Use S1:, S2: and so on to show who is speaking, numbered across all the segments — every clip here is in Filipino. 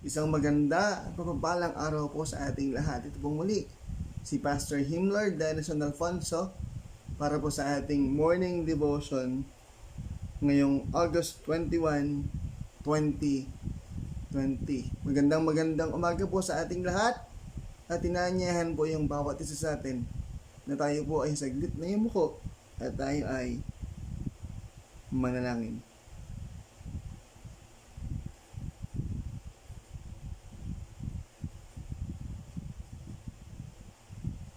S1: Isang maganda at mapapalang araw po sa ating lahat. Ito pong muli, si Pastor Himlord Denison Alfonso para po sa ating morning devotion ngayong August 21, 2020. Magandang umaga po sa ating lahat at inaanyahan po yung bawat isa sa atin na tayo po ay saglit na yumuko at tayo ay manalangin.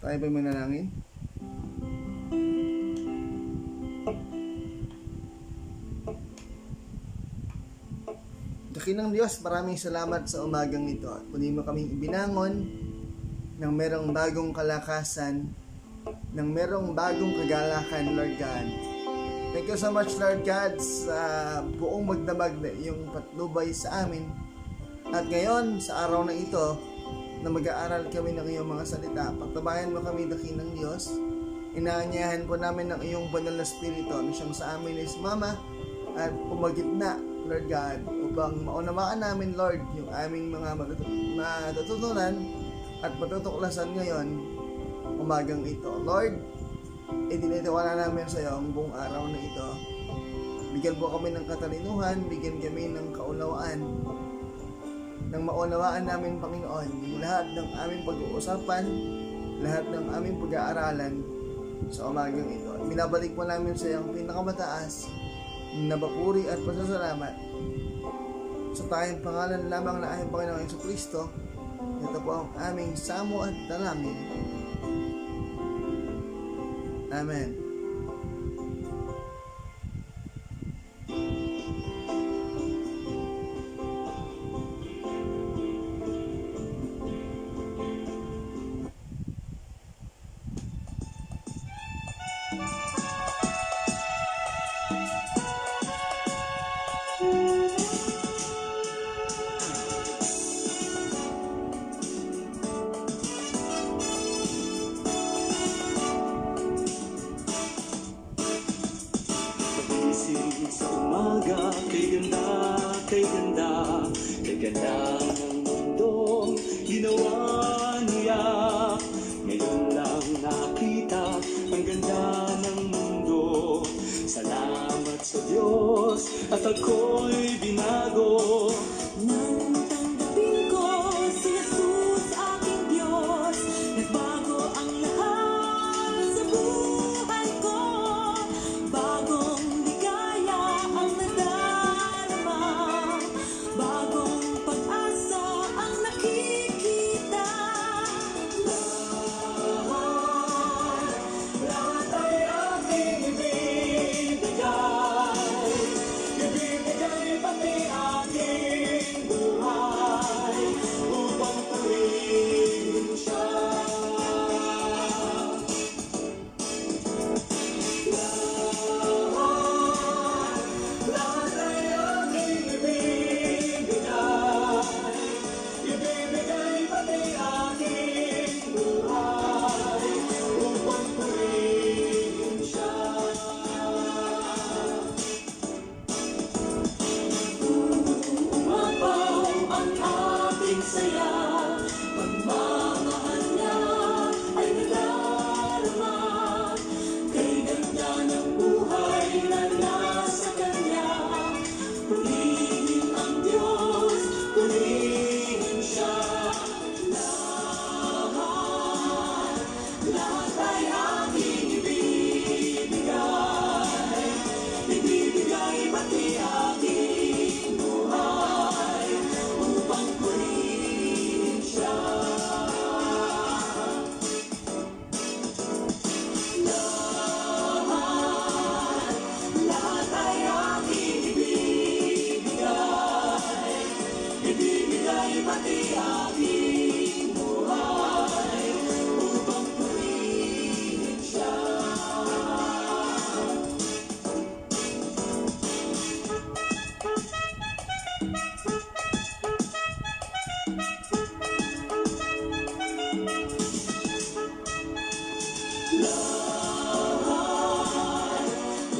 S1: Tayo ba manalangin? Dakilang Diyos, maraming salamat sa umagang ito at muli mo kaming ibinangon ng merong bagong kalakasan, ng merong bagong kagalakan, Lord God. Thank you so much, Lord God, sa buong magdamag na iyong patnubay sa amin. At ngayon, sa araw na ito, na mag-aaral kami ng iyong mga salita, pagtabayan mo kami, dakilang Diyos. Inaanyahan po namin ng iyong banal na spirito na siyang sa amin is Mama at pumagitna, Lord God, upang maunawaan namin, Lord, yung aming mga matutunan at matutuklasan ngayon umagang ito. Lord, itinitiwala namin sa iyo ang buong araw na ito. Bigyan po kami ng katalinuhan, bigyan kami ng kaunawaan, nang maunawaan namin, Panginoon, yung lahat ng aming pag-uusapan, lahat ng aming pag-aaralan sa umagang ito. Binabalik po namin sa iyong pinakamataas na papuri at pasasalamat sa tayong pangalan lamang na aming Panginoong Jesucristo. Ito po ang aming samo at dalangin. Amen.
S2: Sa umaga, kay ganda ng mundong ginawa niya. Ngayon lang nakita ang ganda ng mundo. Salamat sa Diyos at ako'y binago. Nang tanggapin ko si Jesus aking Diyos, nagbago ang lahat sa buhay ko. Bagong ligaya ang nadarama, bagong pag-asa ang nakikita. Lahat ay aking ibibigay, ibibigay pati aking buhay upang purihin siya. Lahat ay aking ibibigay, ibibigay pati aking buhay upang purihin siya. Umapaw ang ating saya, pagmamahal niya ay nadarama. Kay ganda ng buhay na nasa Kanya, purihin ang Diyos, purihin siya. Lahat ay aking ibibigay, ibibigay pati aking buhay upang purihin siya. Lahat ay aking ibibigay, ibibigay pati aking buhay upang purihin siya.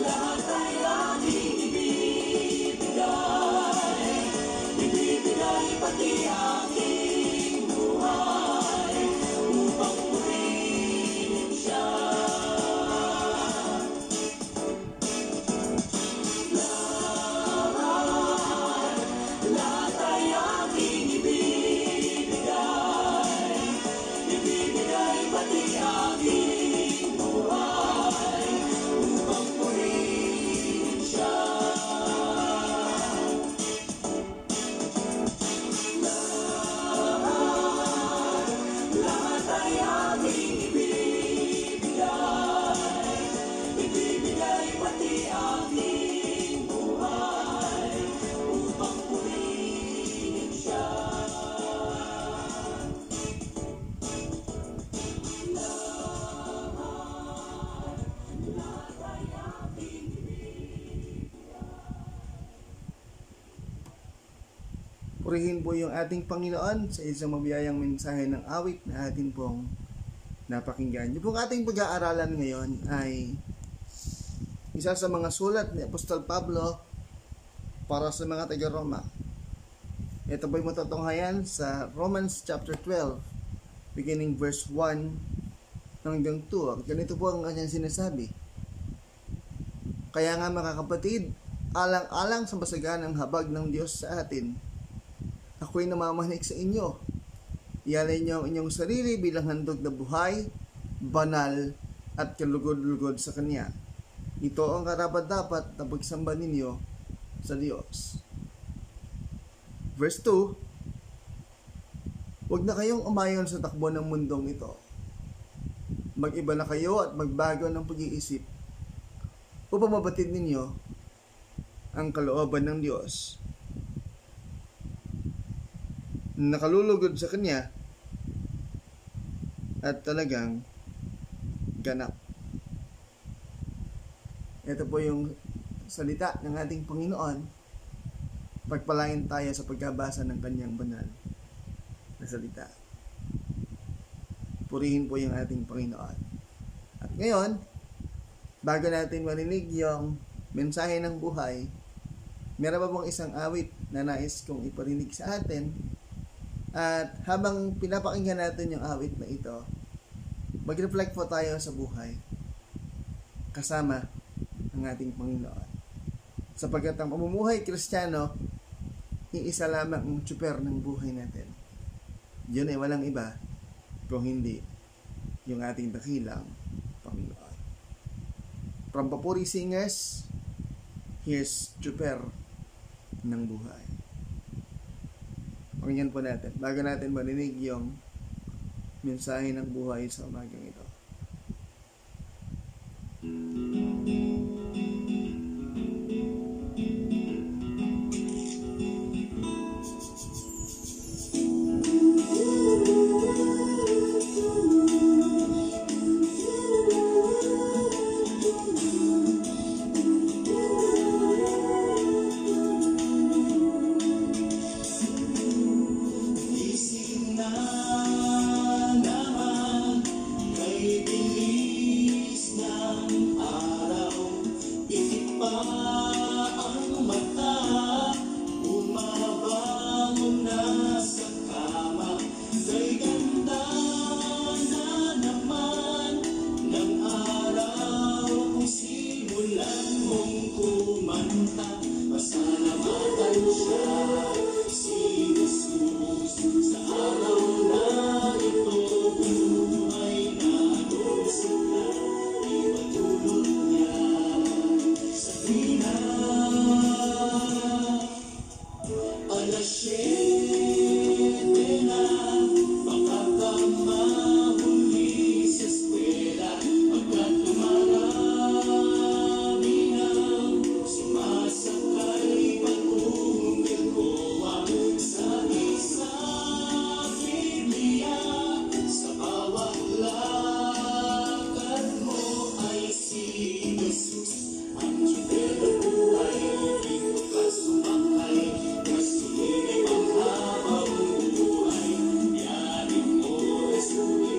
S2: Lahat ay aking ibibigay, ibibigay pa pati aking buhay upang purihin siya. Lahat ay aking ibibigay, ibibigay pati aking buhay upang purihin siya. Lahat ay aking ibibigay, ibibigay pati aking buhay upang purihin siya.
S1: Purihin po yung ating Panginoon sa isang mabiyayang mensahe ng awit na atin pong napakinggan. Yung pong ating pag-aaralan ngayon ay isa sa mga sulat ni Apostol Pablo para sa mga taga-Roma. Ito po'y matutunghayan sa Romans chapter 12, beginning verse 1 hanggang 2. At ganito po ang kanyang sinasabi. Kaya nga mga kapatid, alang-alang sa masaganang habag ng Diyos sa atin, ako'y namamanik sa inyo. Ialay niyo ang inyong sarili bilang handog na buhay, banal, at kalugod-lugod sa Kanya. Ito ang karapat-dapat na pagsamba ninyo sa Diyos. Verse 2, huwag na kayong umayon sa takbo ng mundong ito. Mag-iba na kayo at magbago ng pag-iisip upang mabatid ninyo ang kalooban ng Diyos. Nakalulugod sa Kanya at talagang ganap. Ito po yung salita ng ating Panginoon. Pagpalain tayo sa pagkabasa ng Kanyang banal na salita. Purihin po yung ating Panginoon. At ngayon, bago natin marinig yung mensahe ng buhay, meron pa pong isang awit na nais kong iparinig sa atin. At habang pinapakinggan natin yung awit na ito, mag-reflect po tayo sa buhay kasama ang ating Panginoon. Sapagkat ang pamumuhay Kristiyano, iisa lamang ang tsuper ng buhay natin. Yun ay walang iba kung hindi yung ating dakilang Panginoon. From Papuri Singers, here's tsuper ng buhay. Pakinggan po natin, bago natin marinig yung mensahe ng buhay sa umagang ito.
S2: Isip na naman kay bilis ng araw, itik pa ang mata, umabangon na sa kama, kay ganda na naman ng araw, kung simulan mong kumanta, pasalamatan siya, si Jesus. Sa araw na ito, buhay na anunsya, ipatulog niya sa tuwina. Alas 7 na, makakamahuli sa eskwela, pagkat tumarami na sumasakay patungong Gilboa. Sabi sa Biblia, sa bawat lakad mo ay si Jesus ang tsuper ng buhay. Dito ka sumakay, kasunod ang habang buhay. Yarin mo, Jesus.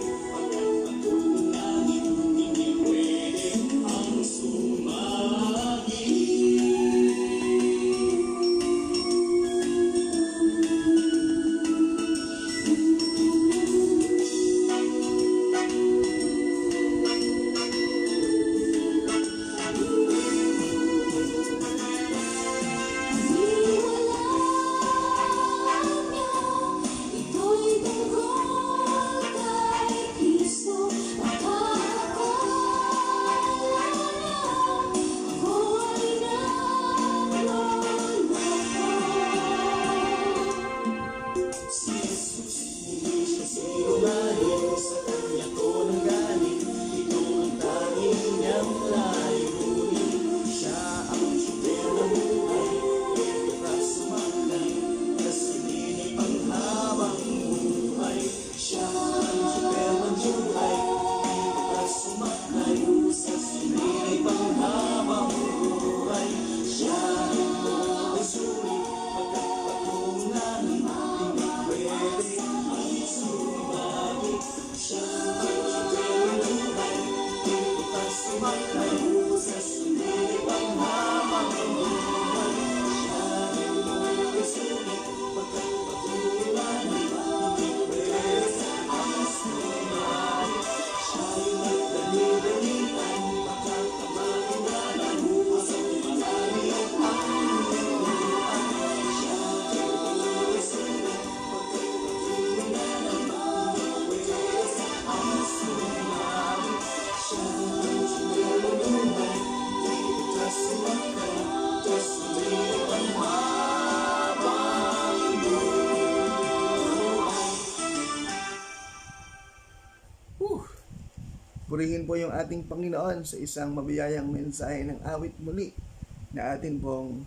S1: Purihin po yung ating Panginoon sa isang mabiyayang mensahe ng awit muli na atin pong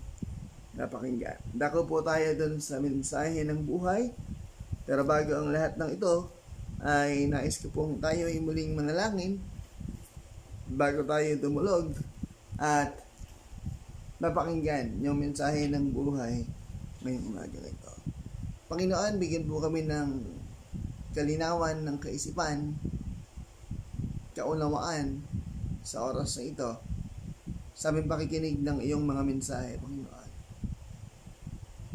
S1: napakinggan. Dako po tayo dun sa mensahe ng buhay. Pero bago ang lahat ng ito, ay nais ko pong tayo ay muling manalangin bago tayo tumulog at napakinggan yung mensahe ng buhay ngayong umaga ito. Panginoon, bigyan po kami ng kalinawan ng kaisipan, kaunawaan sa oras na ito sa aming pakikinig ng iyong mga mensahe, Panginoon,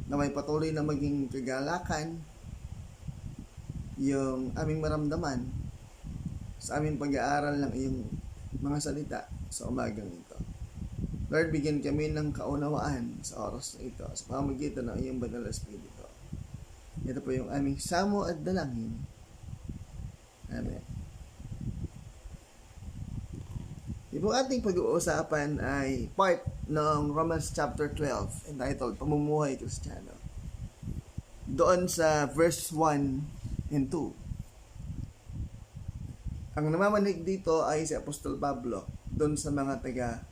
S1: na may patuloy na maging kagalakan yung aming maramdaman sa aming pag-aaral ng iyong mga salita sa umagang ito. Lord, bigyan kami ng kaunawaan sa oras na ito sa pamamagitan ng iyong banal na Espiritu. Ito po yung aming samo at dalangin. Amen. Yung ating pag-uusapan ay part ng Romans chapter 12 entitled Pamumuhay Kristiyano. Doon sa verse 1 and 2. Ang namamanig dito ay si Apostol Pablo doon sa mga taga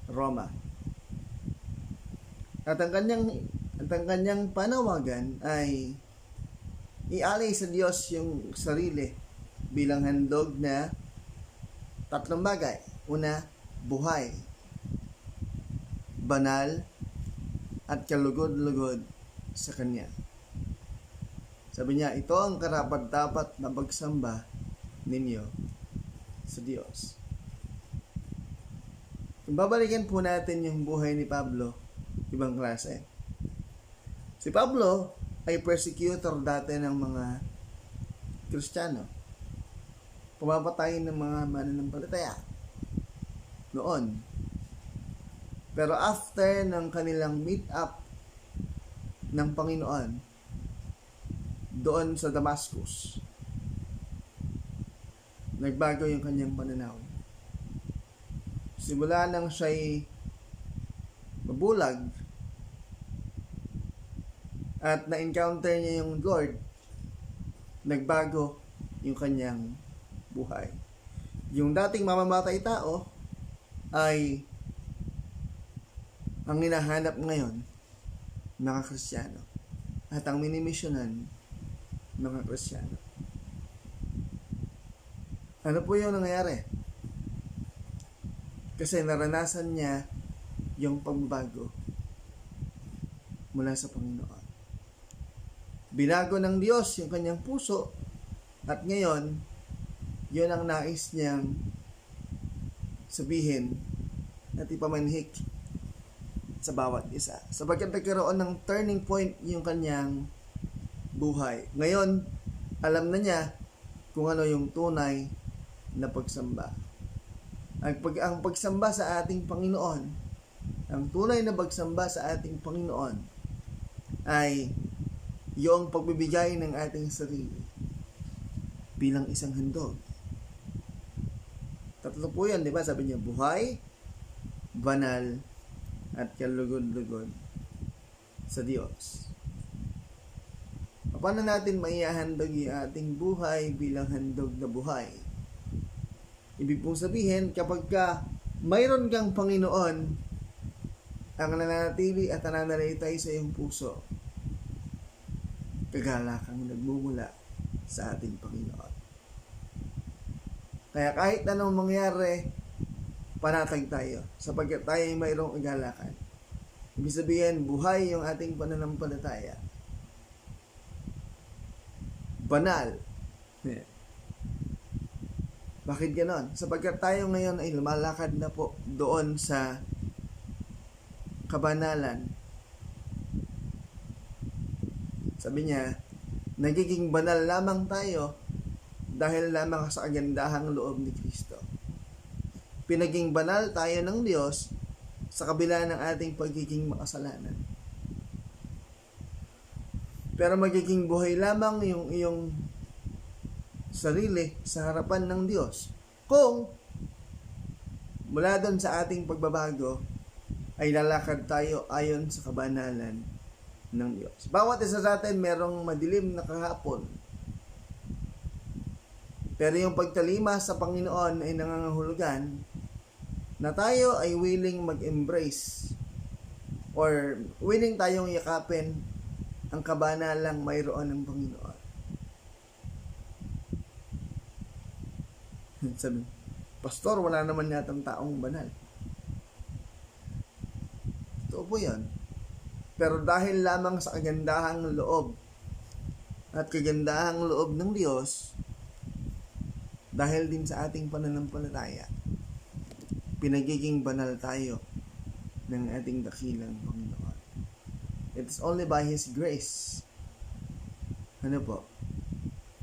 S1: Roma. At ang kanyang panawagan ay ialay sa Diyos yung sarili bilang handog na tatlong bagay. Una, buhay, banal, at kalugod-lugod sa Kanya. Sabi niya, ito ang karapat-dapat na pagsamba ninyo sa Diyos. Kung babalikan po natin yung buhay ni Pablo, ibang klase. Si Pablo ay persecutor dati ng mga Kristiyano. Pumapatay ng mga mananampalataya noon. Pero after ng kanilang meet up ng Panginoon doon sa Damascus, nagbago yung kanyang pananaw. Simula nang siya'y mabulag at na-encounter niya yung Lord, nagbago yung kanyang buhay. Yung dating mamamatay tao ay ang hinahanap ngayon mga Kristiyano at ang minimisyonan mga Kristiyano. Ano po yung nangyayari? Kasi naranasan niya yung pagbabago mula sa Panginoon. Binago ng Diyos yung kanyang puso at ngayon, yun ang nais niyang sabihin at ipamanhik sa bawat isa. Sapagkat nagkaroon ng turning point yung kanyang buhay. Ngayon, alam na niya kung ano yung tunay na pagsamba. Ang pagsamba sa ating Panginoon, ang tunay na pagsamba sa ating Panginoon ay yung pagbibigay ng ating sarili bilang isang handog. Tatlo po yan, di ba? Sabi niya, buhay, banal, at kalugod-lugod sa Diyos. Paano natin maihahandog yung ating buhay bilang handog na buhay? Ibig pong sabihin, kapag mayroon kang Panginoon ang nananatili at nananalaytay sa iyong puso, kagalakang nagmumula sa ating Panginoon. Kaya kahit anong mangyari, panatag tayo sapagkat tayo ay mayroong kagalakan. Ibig sabihin, buhay yung ating pananampalataya. Banal. Bakit ganon? Sapagkat tayo ngayon ay lumalakad na po doon sa kabanalan. Sabi niya, nagiging banal lamang tayo dahil lamang sa kagandahang loob ni Kristo. Pinaging banal tayo ng Diyos sa kabila ng ating pagiging makasalanan. Pero magiging buhay lamang yung iyong sarili sa harapan ng Diyos kung mula doon sa ating pagbabago ay lalakad tayo ayon sa kabanalan ng Diyos. Bawat isa sa atin merong madilim na kahapon. Pero yung pagtalima sa Panginoon ay nangangahulugan na tayo ay willing mag-embrace or willing tayong yakapin ang kabanalang mayroon ng Panginoon. Sabi, Pastor, wala naman yatang taong banal. Totoo po yan. Pero dahil lamang sa kagandahang loob at kagandahang loob ng Diyos, dahil din sa ating pananampalataya, pinagiging banal tayo ng ating dakilang Panginoon. It's only by His grace. Ano po?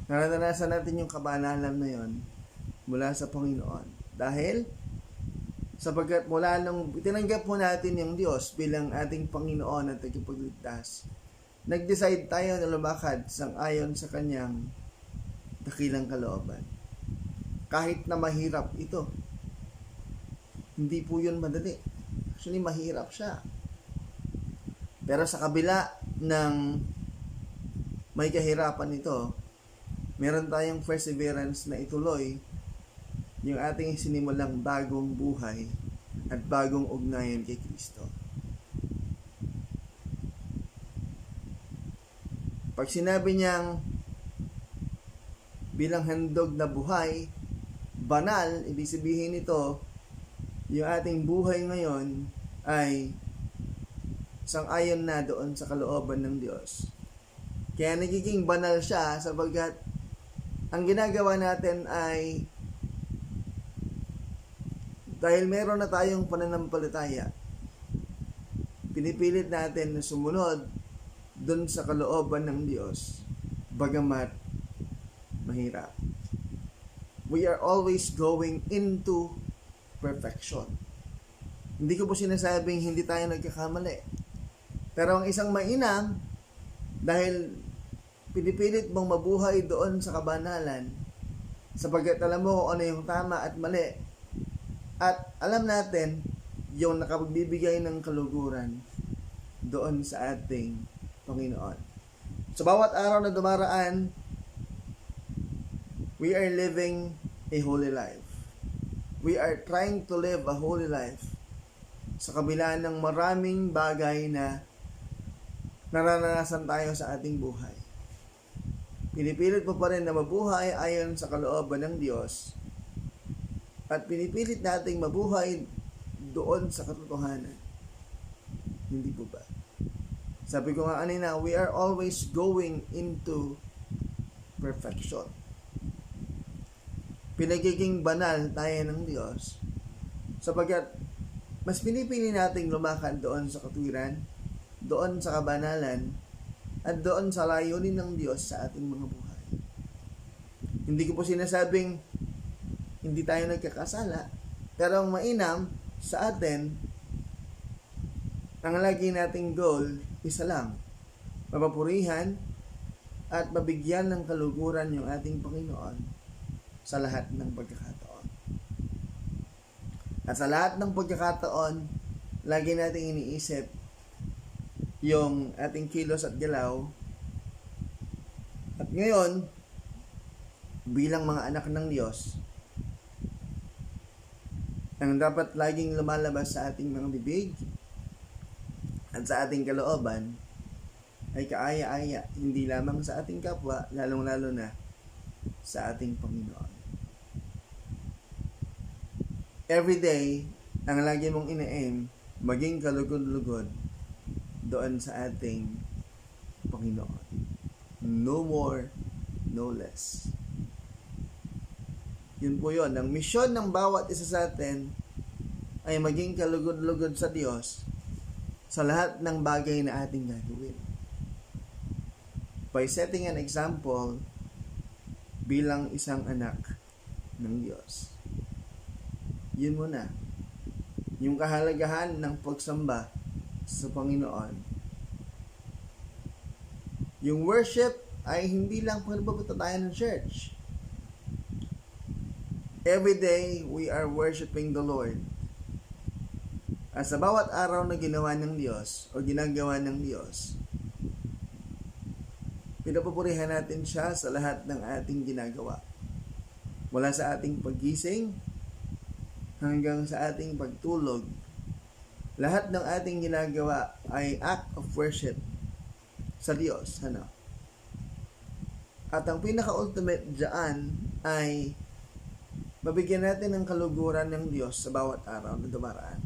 S1: Naranasan natin yung kabanalan na yon mula sa Panginoon. Dahil, sapagkat mula nung tinanggap mo natin yung Diyos bilang ating Panginoon at tagapagligtas, nag-decide tayo na lumakad sang-ayon sa Kanyang dakilang kalooban. Kahit na mahirap ito. Hindi po yun madali. Actually, mahirap siya. Pero sa kabila ng may kahirapan ito, meron tayong perseverance na ituloy yung ating sinimulang bagong buhay at bagong ugnayan kay Kristo. Pag sinabi niyang bilang handog na buhay, banal, ibig sabihin nito, yung ating buhay ngayon ay sang-ayon na doon sa kalooban ng Diyos. Kaya nagiging banal siya sapagkat ang ginagawa natin ay dahil meron na tayong pananampalataya, pinipilit natin na sumunod doon sa kalooban ng Diyos, bagamat mahirap. We are always going into perfection. Hindi ko po sinasabing hindi tayo nagkakamali. Pero ang isang mainam, dahil pinipilit mong mabuhay doon sa kabanalan, sapagkat alam mo kung ano yung tama at mali, at alam natin yung nakapagbibigay ng kaluguran doon sa ating Panginoon. Sa bawat araw na dumaraan, we are living a holy life. We are trying to live a holy life sa kabila ng maraming bagay na naranasan tayo sa ating buhay. Pinipilit mo pa rin na mabuhay ayon sa kalooban ng Diyos at pinipilit nating mabuhay doon sa katotohanan. Hindi po ba? Sabi ko nga kanina, we are always going into perfection. Pinagiging banal tayo ng Diyos sapagkat mas pinipili nating lumakad doon sa katwiran, doon sa kabanalan, at doon sa layunin ng Diyos sa ating mga buhay. Hindi ko po sinasabing hindi tayo nagkakasala, pero ang mainam sa atin, ang lagi nating goal, isa lang, mapapurihan at mabigyan ng kaluguran yung ating Panginoon sa lahat ng pagkakataon. At sa lahat ng pagkakataon, lagi nating iniisip yung ating kilos at galaw. At ngayon, bilang mga anak ng Diyos, ang dapat laging lumalabas sa ating mga bibig at sa ating kalooban ay kaaya-aya, hindi lamang sa ating kapwa, lalong-lalo na sa ating Panginoon. Every day, ang lagi mong ina-aim, maging kalugod-lugod doon sa ating Panginoon. No more, no less. Yun po yun. Ang misyon ng bawat isa sa atin ay maging kalugod-lugod sa Diyos sa lahat ng bagay na ating gagawin. By setting an example bilang isang anak ng Diyos. Yun muna. Yung kahalagahan ng pagsamba sa Panginoon. Yung worship ay hindi lang pagbabuta tayo ng church. Every day, we are worshiping the Lord. At sa bawat araw na ginawa ng Diyos o ginagawa ng Diyos, pinapupurihan natin siya sa lahat ng ating ginagawa. Mula sa ating paggising hanggang sa ating pagtulog, lahat ng ating ginagawa ay act of worship sa Diyos. At ang pinaka-ultimate dyan ay mabigyan natin ng kaluguran ng Diyos sa bawat araw na dumaraan,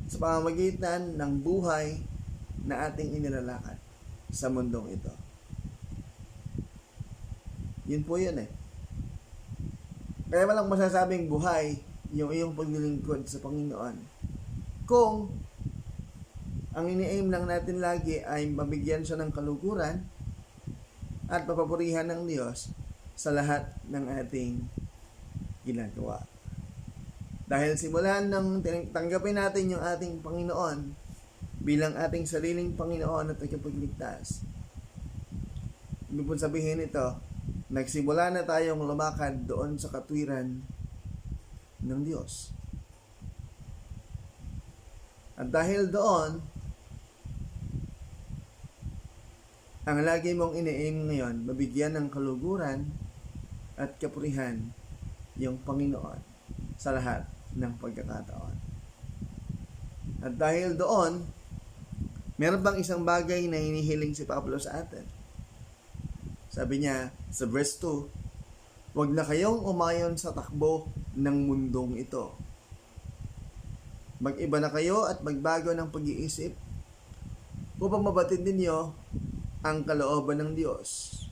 S1: sa pamamagitan ng buhay na ating inilalakad sa mundong ito. Yun po yun eh. Kaya walang masasabing buhay yung iyong paglilingkod sa Panginoon kung ang ini-aim lang natin lagi ay mabigyan siya ng kaluguran at papapurihan ng Diyos sa lahat ng ating ginagawa. Dahil simulan nang tanggapin natin yung ating Panginoon bilang ating sariling Panginoon at tagapagligtas, ibig po sabihin ito, nagsimula na tayong lumakad doon sa katwiran ng Diyos. At dahil doon, ang lagi mong ini-aim ngayon, mabigyan ng kaluguran at kapurihan yung Panginoon sa lahat ng pagkakataon. At dahil doon, meron bang isang bagay na hinihiling si Pablo sa atin? Sabi niya sa verse 2, huwag na kayong umayon sa takbo ng mundong ito. Mag-iba na kayo at magbago ng pag-iisip upang mabatid ninyo ang kalooban ng Diyos.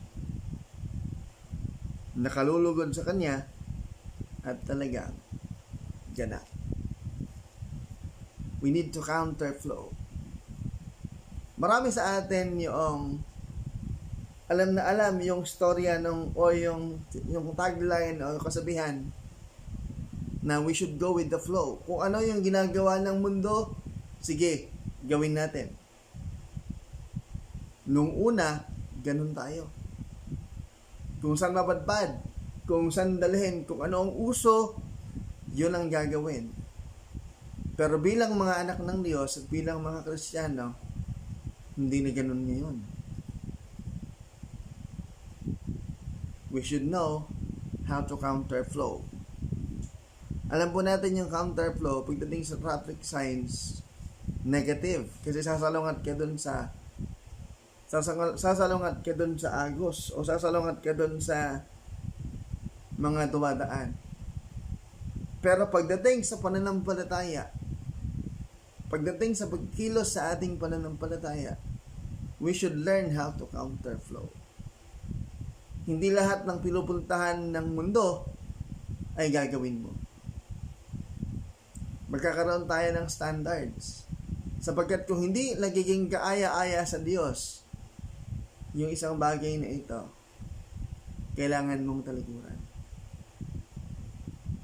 S1: Nakalulugod sa Kanya at talagang ganap. We need to counter flow. Marami sa atin yung alam na alam yung storya o yung tagline o kasabihan na we should go with the flow. Kung ano yung ginagawa ng mundo, sige, gawin natin. Nung una, ganun tayo. Kung saan mapadpad, kung saan dalhin, kung ano ang uso, yun ang gagawin. Pero bilang mga anak ng Diyos at bilang mga Kristiyano, hindi na ganun ngayon. We should know how to counter flow. Alam po natin yung counter flow pagdating sa traffic signs, negative. Kasi sasalungat ka dun sa agos o sasalungat ka dun sa mga dumadaan. Pero pagdating sa pananampalataya, pagdating sa pagkilos sa ating pananampalataya, we should learn how to counter flow. Hindi lahat ng pinupuntahan ng mundo ay gagawin mo. Magkakaroon tayo ng standards. Sapagkat kung hindi nagiging kaaya-aya sa Diyos, yung isang bagay na ito, kailangan mong talikuran.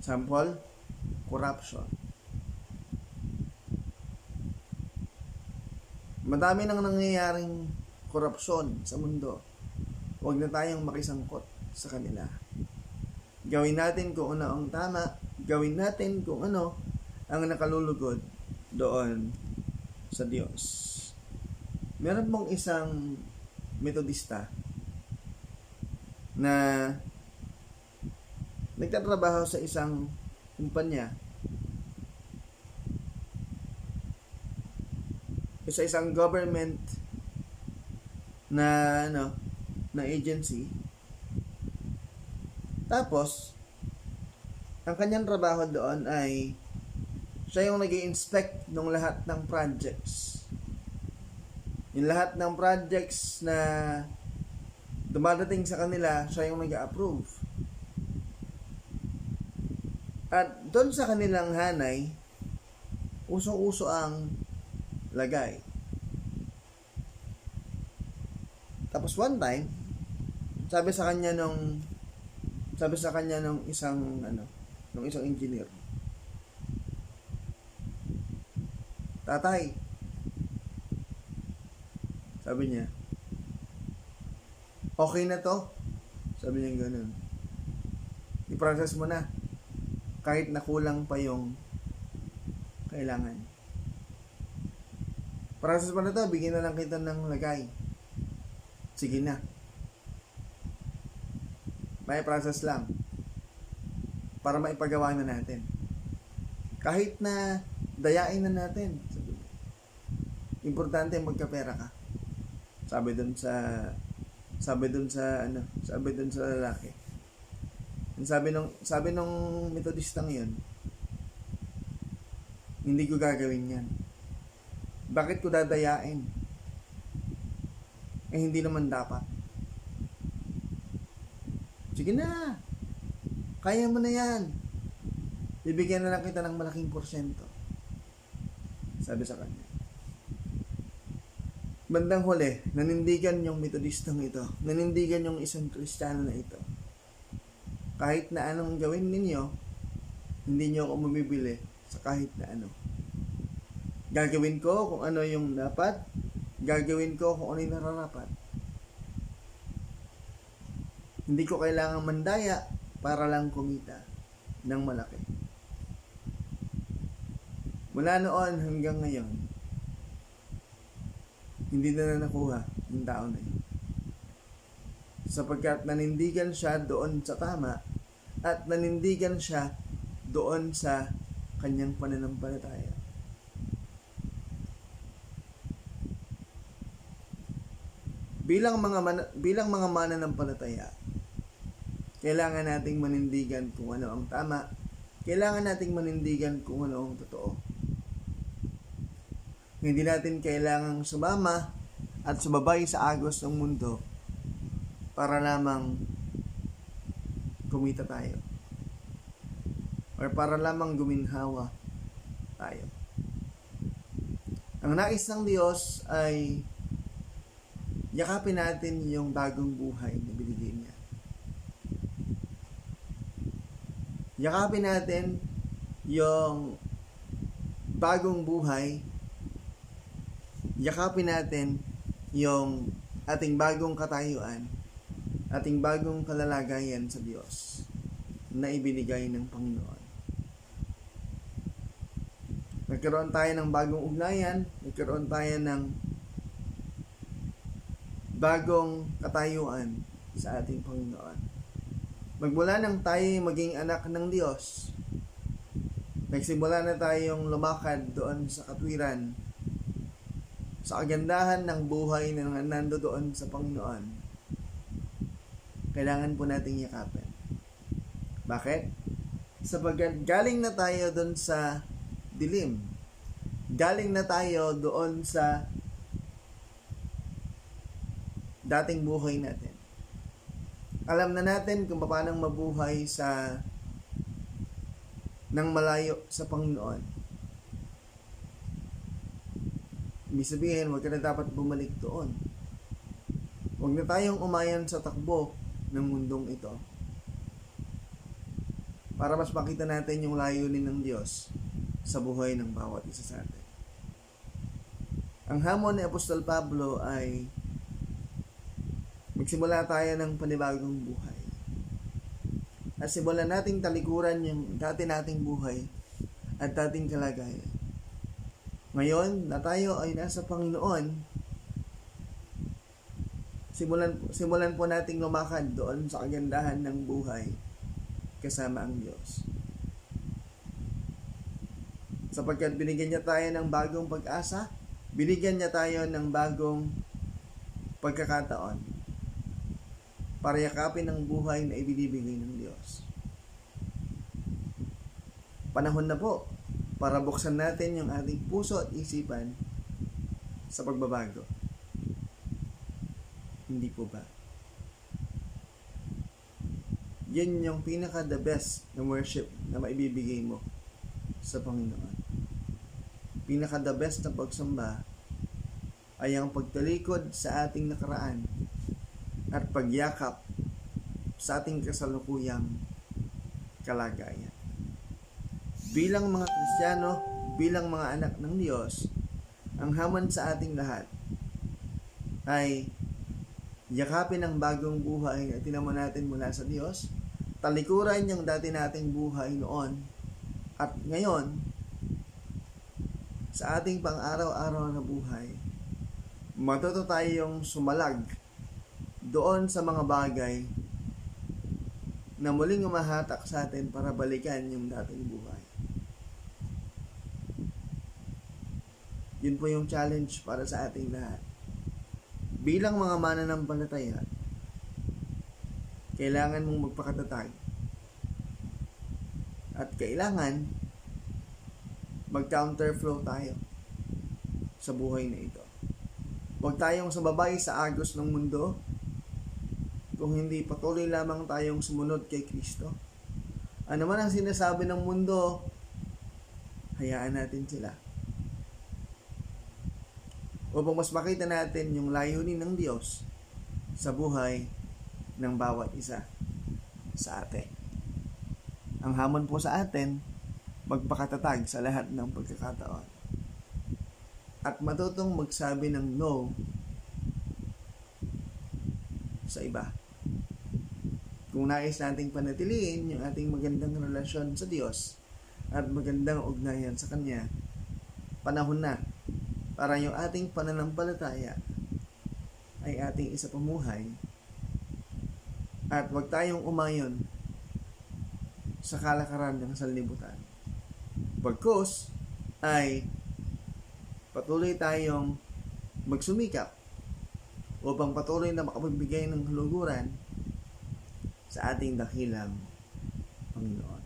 S1: Example, corruption. Madami nang nangyayaring korupsyon sa mundo. Huwag na tayong makisangkot sa kanila. Gawin natin kung ano ang tama, gawin natin kung ano ang nakalulugod doon sa Diyos. Meron pong isang metodista na nagtatrabaho sa isang kumpanya, sa isang government na agency. Tapos ang kanyang trabaho doon ay siya yung nag-i-inspect ng lahat ng projects. Yung lahat ng projects na dumadating sa kanila, siya yung nag-approve. At doon sa kanilang hanay, usong-uso ang lagay. Tapos one time, sabi sa kanya nung isang engineer, "Tatay," sabi niya, "okay na to?" Sabi niya gano'n. I-process mo na. Kahit nakulang pa yung kailangan. Process mo na to, bigyan na lang kita ng lagay. Sige na. May process lang. para maipagawa na natin. Kahit na dayain na natin. Importante magkapera ka. Sabi dun sa lalaki. Sabi nung Methodistang 'yon, hindi ko gagawin 'yan. Bakit ko dadayain? Hindi naman dapat. Sige na. Kaya mo na 'yan. Bibigyan na lang kita ng malaking porsyento. Sabi sa kanya. Bandang huli, nanindigan yung Methodistang ito. Nanindigan yung isang Kristiyano na ito. Kahit na anong gawin ninyo, hindi nyo ako mamibili sa kahit na ano. Gagawin ko kung ano yung dapat. Gagawin ko kung ano yung nararapat. Hindi ko kailangang mandaya para lang kumita ng malaki. Mula noon hanggang ngayon, hindi na nakuha yung tao na yun. Sapagkat nanindigan siya doon sa tama at nanindigan siya doon sa kanyang pananampalataya. Bilang mga mananampalataya, kailangan nating manindigan kung ano ang tama. Kailangan nating manindigan kung ano ang totoo. Hindi natin kailangang sumama at sumabay sa agos ng mundo para lamang kumita tayo. Or para lamang guminhawa tayo. Ang nais ng Diyos ay yakapin natin yung bagong buhay na binigay niya. Yakapin natin yung bagong buhay. Yakapin natin yung ating bagong katayuan, ating bagong kalalagayan sa Diyos na ibinigay ng Panginoon. Nagkaroon tayo ng bagong ugnayan, nagkaroon tayo ng bagong katayuan sa ating Panginoon. Magmula nang tayo maging anak ng Diyos, nagsimula na tayong lumakad doon sa katwiran, sa kagandahan ng buhay na nando doon sa Panginoon. Kailangan po nating yakapin. Bakit? Sapagkat galing na tayo doon sa dilim. Galing na tayo doon sa dating buhay natin. Alam na natin kung paano mabuhay nang malayo sa Panginoon. Ibig sabihin, huwag ka na dapat bumalik doon. Huwag na tayong umayan sa takbo ng mundong ito. Para mas makita natin yung layunin ng Diyos sa buhay ng bawat isa sa atin. Ang hamon ni Apostol Pablo ay magsimula tayo ng panibagong buhay. At simulan nating talikuran yung dati nating buhay at dating kalagayan. Ngayon na tayo ay nasa Panginoon, simulan po nating lumakad doon sa kagandahan ng buhay kasama ang Diyos. Sapagkat binigyan niya tayo ng bagong pag-asa, binigyan niya tayo ng bagong pagkakataon para yakapin ang buhay na ibinibigay ng Diyos. Panahon na po para buksan natin yung ating puso at isipan sa pagbabago. Hindi po ba? Yan yung pinaka-the best na worship na maibibigay mo sa Panginoon. Pinaka-the best na pagsamba ay ang pagtalikod sa ating nakaraan at pagyakap sa ating kasalukuyang kalagayan. Bilang mga Kristiyano, bilang mga anak ng Diyos, ang hamon sa ating lahat ay yakapin ang bagong buhay na tinamo natin mula sa Diyos, talikuran yung dati nating buhay noon at ngayon sa ating pang-araw-araw na buhay, matuto tayong sumalag doon sa mga bagay na muling umahatak sa atin para balikan yung dating buhay. Yun po yung challenge para sa ating lahat. Bilang mga mananampalataya, kailangan mong magpakatatag at kailangan mag-counterflow tayo sa buhay na ito. Huwag tayong sumabay sa agos ng mundo, kung hindi patuloy lamang tayong sumunod kay Kristo. Ano man ang sinasabi ng mundo, hayaan natin sila. Upang mas makita natin yung layunin ng Diyos sa buhay ng bawat isa sa atin. Ang hamon po sa atin, magpakatatag sa lahat ng pagkakataon. At matutong magsabi ng no sa iba. Kung nais nating panatiliin yung ating magandang relasyon sa Diyos at magandang ugnayan sa Kanya, panahon na para yung ating pananampalataya ay ating isa pamuhay at huwag tayong umayon sa kalakaran ng sanlibutan. Pagkos ay patuloy tayong magsumikap upang patuloy na makapagbigay ng huluguran sa ating dakilang Panginoon.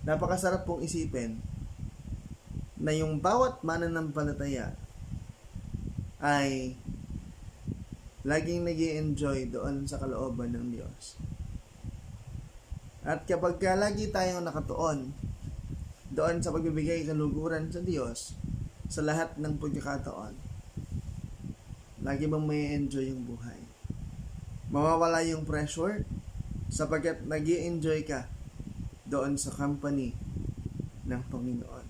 S1: Napakasarap pong isipin na yung bawat mananampalataya ay laging nag-i-enjoy doon sa kalooban ng Diyos. At kapag lagi tayong nakatuon doon sa pagbibigay ng luguran sa Diyos sa lahat ng pagkakataon, lagi bang may enjoy yung buhay? Mawawala yung pressure sapagkat nag-i-enjoy ka doon sa company ng Panginoon.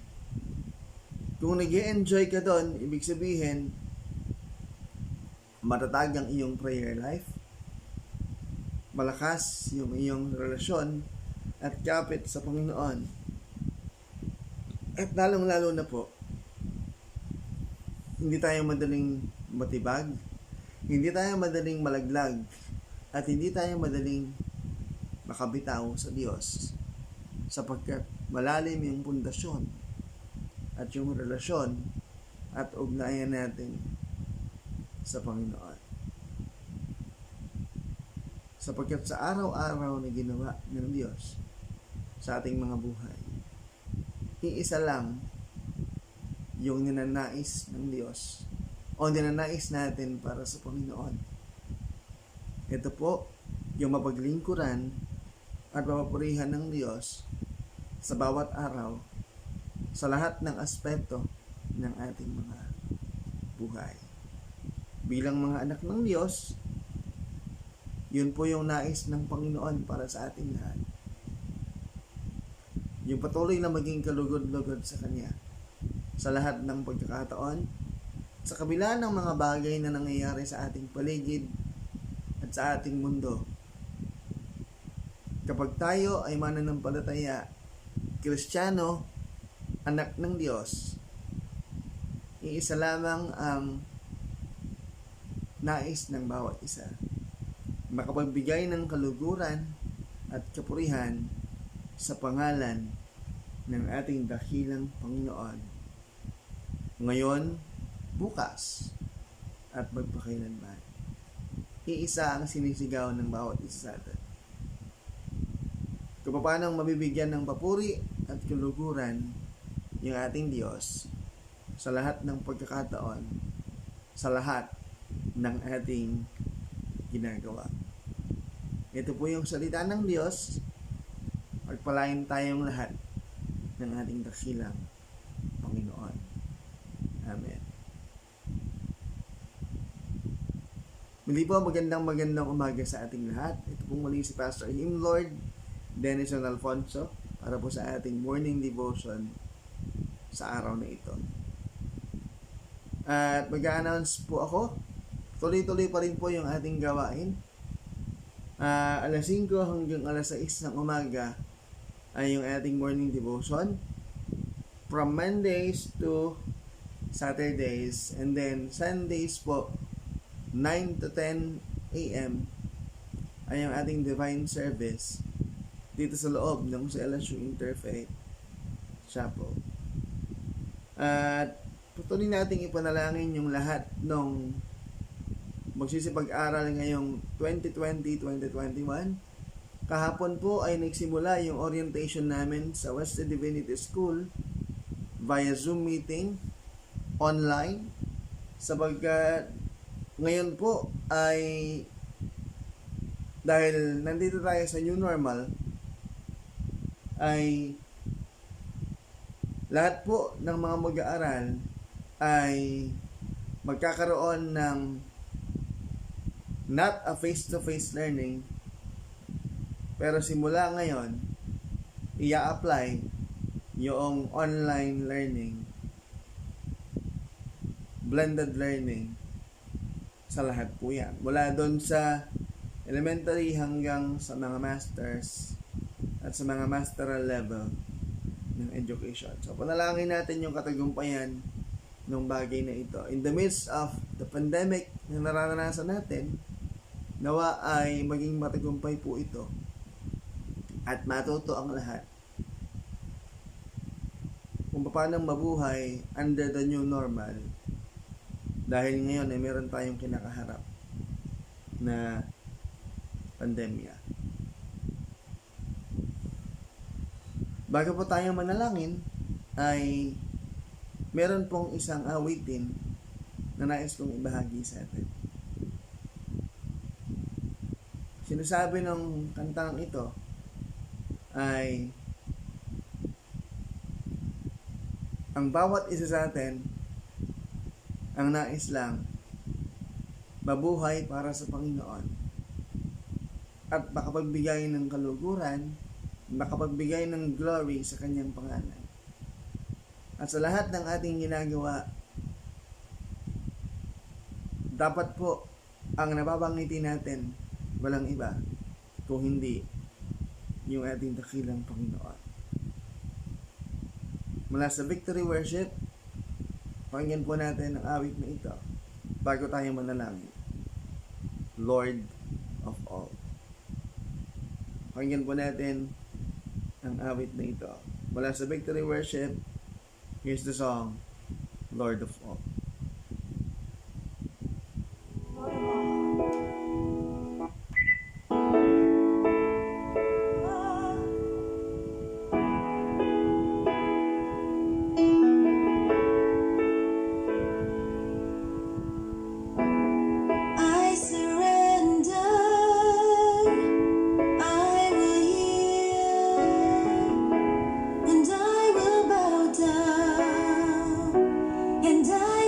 S1: Kung nag-i-enjoy ka doon, ibig sabihin, matatag ang iyong prayer life, malakas yung iyong relasyon at kapit sa Panginoon. At lalong-lalo na po, hindi tayo madaling matibag, hindi tayo madaling malaglag, at hindi tayo madaling makabitaw sa Diyos sapagkat malalim yung pundasyon at yung relasyon at ugnayan natin sa Panginoon. Sapagkat sa araw-araw na ginawa ng Diyos sa ating mga buhay, iisa lang yung ninanais ng Diyos o ninanais natin para sa Panginoon. Ito po yung mapaglingkuran at mapapurihan ng Diyos sa bawat araw sa lahat ng aspeto ng ating mga buhay. Bilang mga anak ng Diyos, yun po yung nais ng Panginoon para sa ating lahat. Yung patuloy na maging kalugod-lugod sa Kanya sa lahat ng pagkakataon, sa kabila ng mga bagay na nangyayari sa ating paligid at sa ating mundo. Kapag tayo ay mananampalataya, Kristiyano, anak ng Diyos, iisa lamang ang nais ng bawat isa. Makapagbigay ng kaluguran at kapurihan sa pangalan ng ating dakilang Panginoon. Ngayon, bukas, at magpakailanman. Iisa ang sinisigaw ng bawat isa sa atin. Kung paano mabibigyan ng papuri at kaluguran yung ating Diyos sa lahat ng pagkakataon, sa lahat ng ating ginagawa. Ito po yung salita ng Diyos. Pagpalain tayong lahat ng ating dakilang Panginoon. Amen. Muli po, magandang umaga sa ating lahat. Ito po muli si Pastor Himlord Denison Alfonso para po sa ating morning devotion sa araw na ito. At mag-a-announce po ako. Tuloy-tuloy pa rin po yung ating gawain. Alas 5 hanggang alas 6 ng umaga ay yung ating morning devotion. From Mondays to Saturdays. And then Sundays po, 9 to 10 a.m. ay ang ating divine service dito sa loob ng sa LSU Interfaith Chapel. At patuloy nating ipanalangin yung lahat ng magsisipag-aral ngayong 2020-2021. Kahapon po ay nagsimula yung orientation namin sa Wesley Divinity School via Zoom meeting, online, sapagkat ngayon po ay dahil nandito tayo sa new normal, ay lahat po ng mga mag-aaral ay magkakaroon ng not a face-to-face learning, pero simula ngayon, i-apply yung online learning, blended learning sa lahat po yan. Mula doon sa elementary hanggang sa mga masters at sa mga masteral level ng education. So, panalangin natin yung katagumpayan ng bagay na ito. In the midst of the pandemic na nararanasan natin, nawa ay maging matagumpay po ito at matuto ang lahat kung paano mabuhay under the new normal, dahil ngayon ay meron tayong kinakaharap na pandemya. Bago po tayo manalangin, ay meron pong isang awitin na nais kong ibahagi sa atin. Sinasabi ng kantang ito ay ang bawat isa sa atin ang nais lang mabuhay para sa Panginoon at makapagbigay ng kaluguran, makapagbigay ng glory sa kanyang pangalan. At sa lahat ng ating ginagawa, dapat po ang nababangiti natin walang iba kung hindi yung ating dakilang Panginoon. Mula sa Victory Worship, pakinggan po natin ang awit na ito bago tayo manalangin. Lord of all. Pakinggan po natin ang awit na ito. Mula sa Victory Worship, here's the song, Lord of all.
S3: And I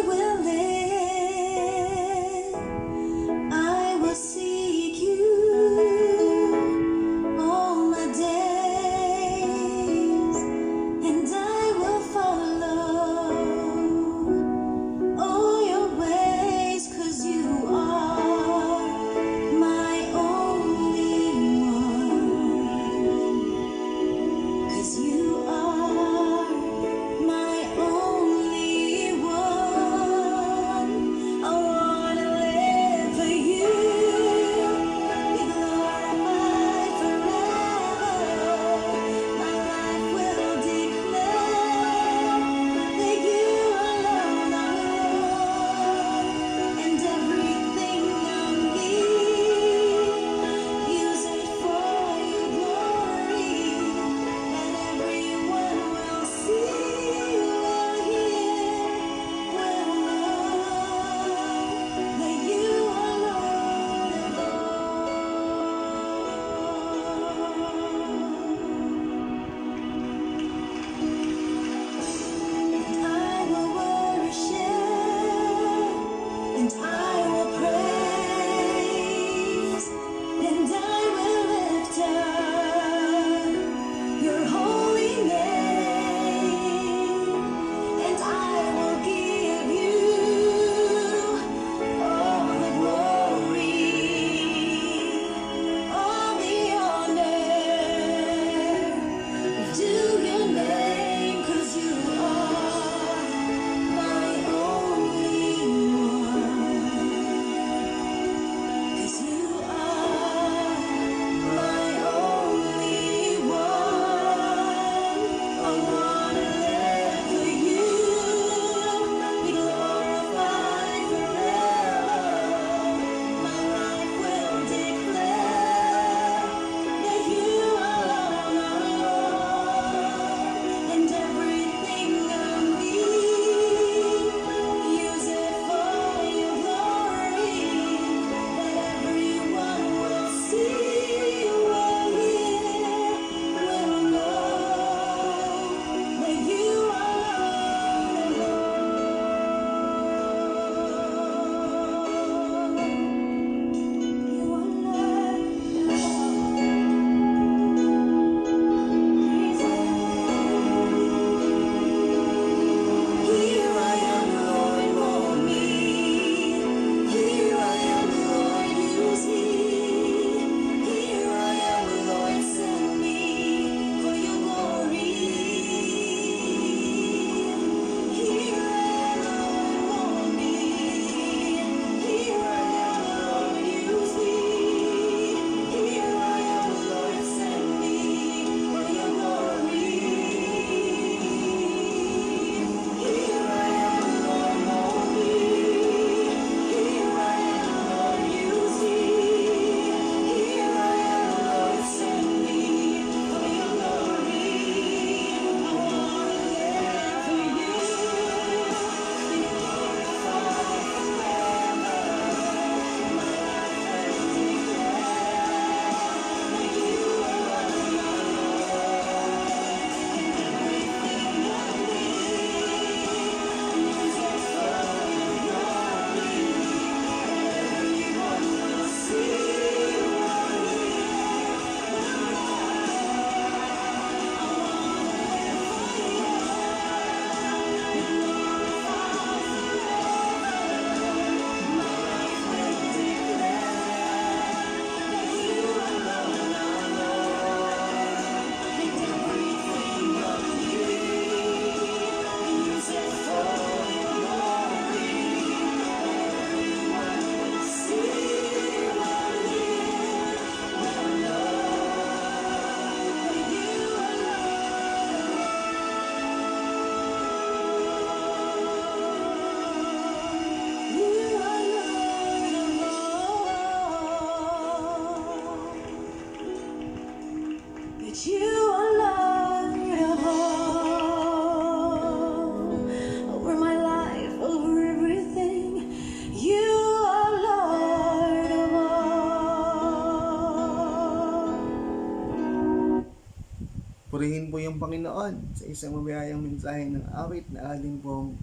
S1: Purihin po yung Panginoon sa isang mabiyayang mensahe ng awit na ating pong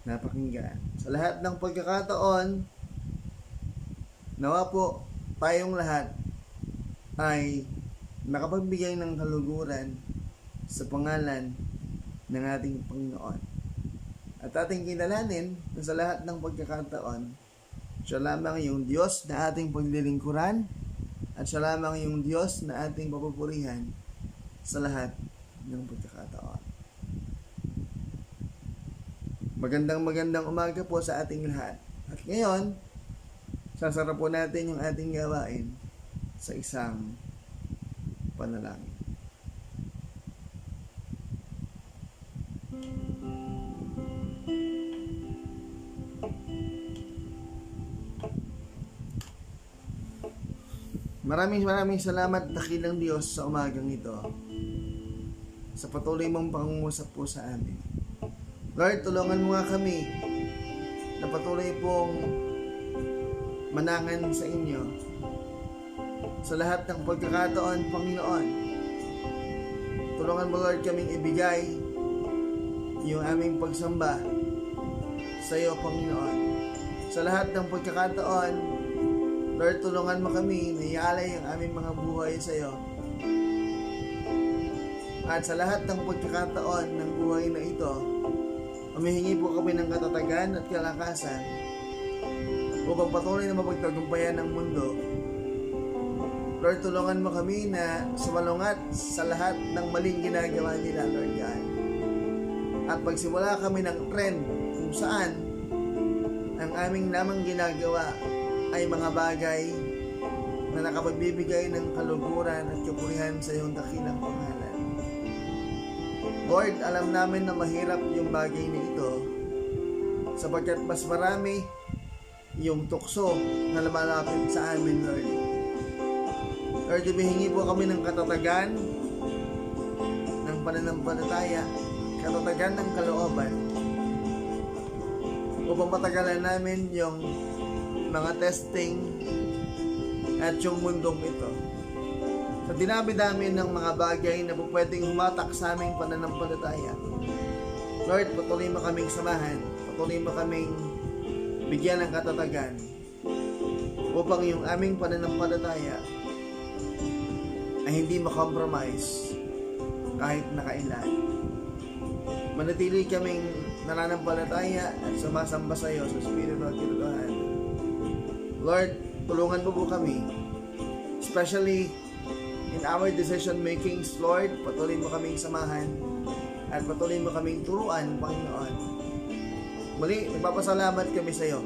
S1: napakinggan. Sa lahat ng pagkakataon, nawa po tayong lahat ay makapagbigay ng kaluguran sa pangalan ng ating Panginoon. At ating kinalanin na sa lahat ng pagkakataon, siya lamang yung Diyos na ating paglilingkuran at siya lamang yung Diyos na ating papupurihan sa lahat ng pagkakataon. Magandang umaga po sa ating lahat. At ngayon, sasara po natin yung ating gawain sa isang panalangin. Maraming salamat, dakilang Diyos, sa umagang ito, sa patuloy mong pangungusap po sa amin. Lord, tulungan mo nga kami na patuloy pong manangan sa inyo sa lahat ng pagkakataon, Panginoon. Tulungan mo, Lord, kaming ibigay yung aming pagsamba sa iyo, Panginoon. Sa lahat ng pagkakataon, Lord, tulungan mo kami na ialay ang aming mga buhay sa iyo. At sa lahat ng pagkakataon ng buhay na ito, humihingi po kami ng katatagan at kalakasan upang patuloy na mapagtagumpayan ng mundo. Lord, tulungan mo kami na sumalungat sa lahat ng maling ginagawa nila, Lord God. At magsimula kami ng trend kung saan ang aming namang ginagawa ay mga bagay na nakapagbibigay ng kaluguran at kapurihan sa iyong dakilang pangalan. Lord, alam namin na mahirap yung bagay na ito sapagkat mas marami yung tukso na lumalapit sa amin, Lord. Lord, humihingi po kami ng katatagan ng pananampalataya, katatagan ng kalooban upang matagalan namin yung mga testing at yung mundong ito. Sa dinami-dami ng mga bagay na po pwedeng humatak sa aming pananampalataya, Lord, patuloy mo kaming samahan, patuloy mo kaming bigyan ng katatagan upang yung aming pananampalataya ay hindi makompromise kahit na kailan. Manatili kaming nananampalataya at sumasamba sa iyo sa Espiritu at Katotohanan. Lord, tulungan mo po kami, especially in our decision makings, Lord. Patuloy mo kaming samahan at patuloy mo kaming turuan, Panginoon. Muli, nagpapasalamat kami sa iyo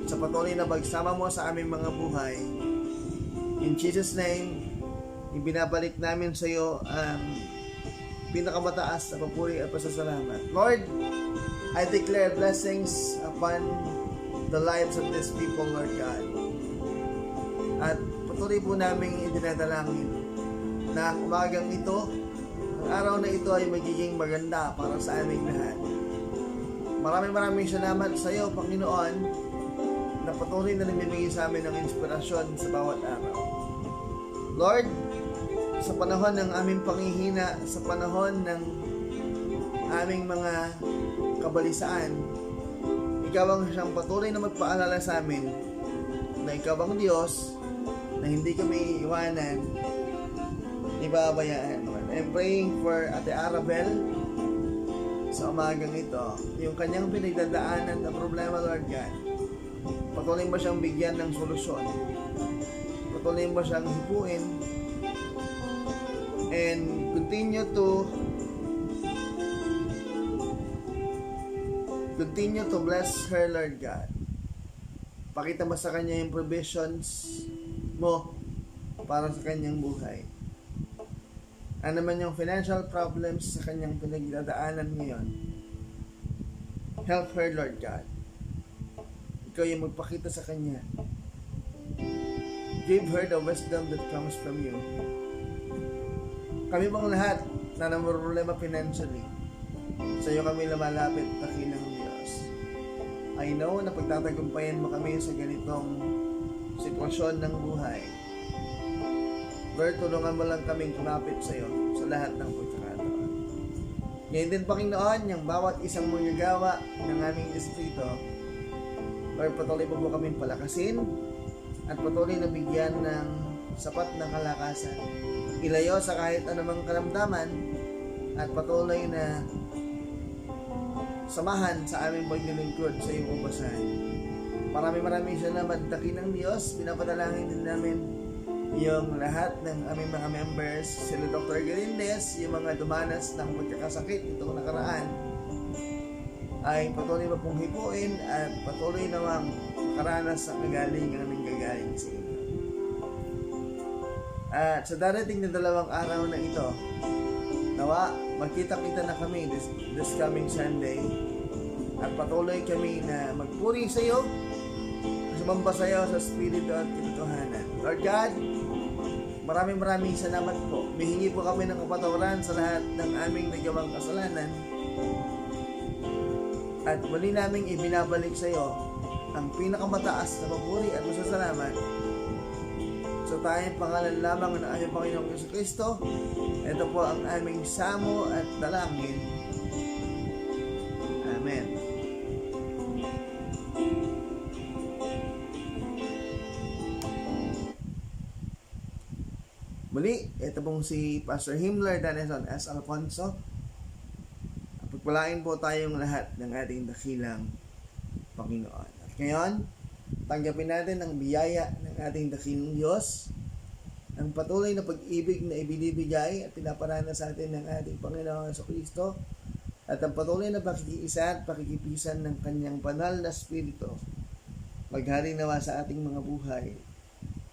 S1: sa patuloy na pagsama mo sa aming mga buhay. In Jesus' name, ibinabalik namin sa iyo ang pinakamataas na papuri at pasasalamat. Lord, I declare blessings upon the lives of these people, Lord God. At patuloy po namin idinadalangin na umagang ito, ang araw na ito ay magiging maganda para sa aming lahat. Maraming salamat sa iyo, Panginoon, na patuloy na namimigay sa amin ng inspirasyon sa bawat araw. Lord, sa panahon ng aming panghihina, sa panahon ng aming mga kabalisaan, ikaw ang siyang patuloy na magpaalala sa amin na ikaw ang Diyos, na hindi kami iiwanan, ibabayaan. I'm praying for Ate Arabel sa umagang ito. Yung kanyang pinagdadaanan na problema, Lord God, patuloy mo siyang bigyan ng solusyon. Patuloy mo siyang hipuin and continue to bless her, Lord God. Pakita mo sa kanya yung provisions mo para sa kanyang buhay. Ano man yung financial problems sa kanyang pinagdadaanan ngayon, help her, Lord God. Ikaw yung magpakita sa kanya. Give her the wisdom that comes from you. Kami bang lahat na namumroblema financially, sa iyo kami lumalapit, dakilang Diyos. I know na pagtatagumpayan mo kami sa ganitong sitwasyon ng buhay. Lord, tulungan mo lang kaming kumapit sa iyo sa lahat ng pagkakataon. Ngayon din, Panginoon, yung bawat isang manggagawa ng aming distrito, Lord, patuloy po kaming palakasin at patuloy na bigyan ng sapat na kalakasan. Ilayo sa kahit anumang karamdaman at patuloy na samahan sa aming paglilingkod sa iyong ubasan. Maraming salamat, dakilang Diyos. Pinapadalangin din namin yung lahat ng aming mga members, sila Dr. Galindez, yung mga dumanas ng pagkakasakit itong nakaraan, ay patuloy mo pong hipuin at patuloy nawang makaranas sa kagalingan ng gagaling sa inyo. At sa darating na 2 araw na ito, nawa, magkita-kita na kami this coming Sunday at patuloy kami na magpuri sa iyo, sumamba sa iyo sa Espiritu at katotohanan. Lord God, maraming salamat po. Mihingi po kami ng kapatawaran sa lahat ng aming nagawang kasalanan at muli naming ibinabalik sa iyo ang pinakamataas na papuri at masasalamat sa tayong pangalan lamang ng aming Panginoong Jesucristo. Ito po ang aming samo at dalangin. Amen. Muli, ito pong si Pastor Himmler Danison S. Alfonso. Pagpalain po tayong lahat ng ating dakilang Panginoon. At ngayon, tanggapin natin ang biyaya ng ating dakilang Diyos, ang patuloy na pag-ibig na ibinibigay at pinaparana sa atin ng ating Panginoong Jesucristo, at ang patuloy na pakikiisa at pakikipisan ng Kanyang banal na Espiritu maghari nawa sa ating mga buhay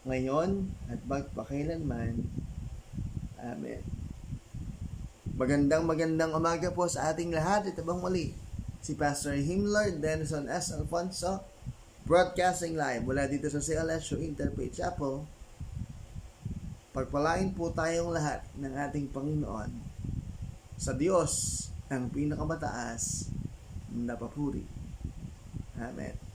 S1: ngayon at magpakailanman. Amen. Magandang umaga po sa ating lahat. Ito bang muli si Pastor Himmler Danison S. Alfonso, broadcasting live mula dito sa CLSU Interfaith Chapel. Pagpalain po tayong lahat ng ating Panginoon sa Diyos ang pinakamataas na papuri. Amen.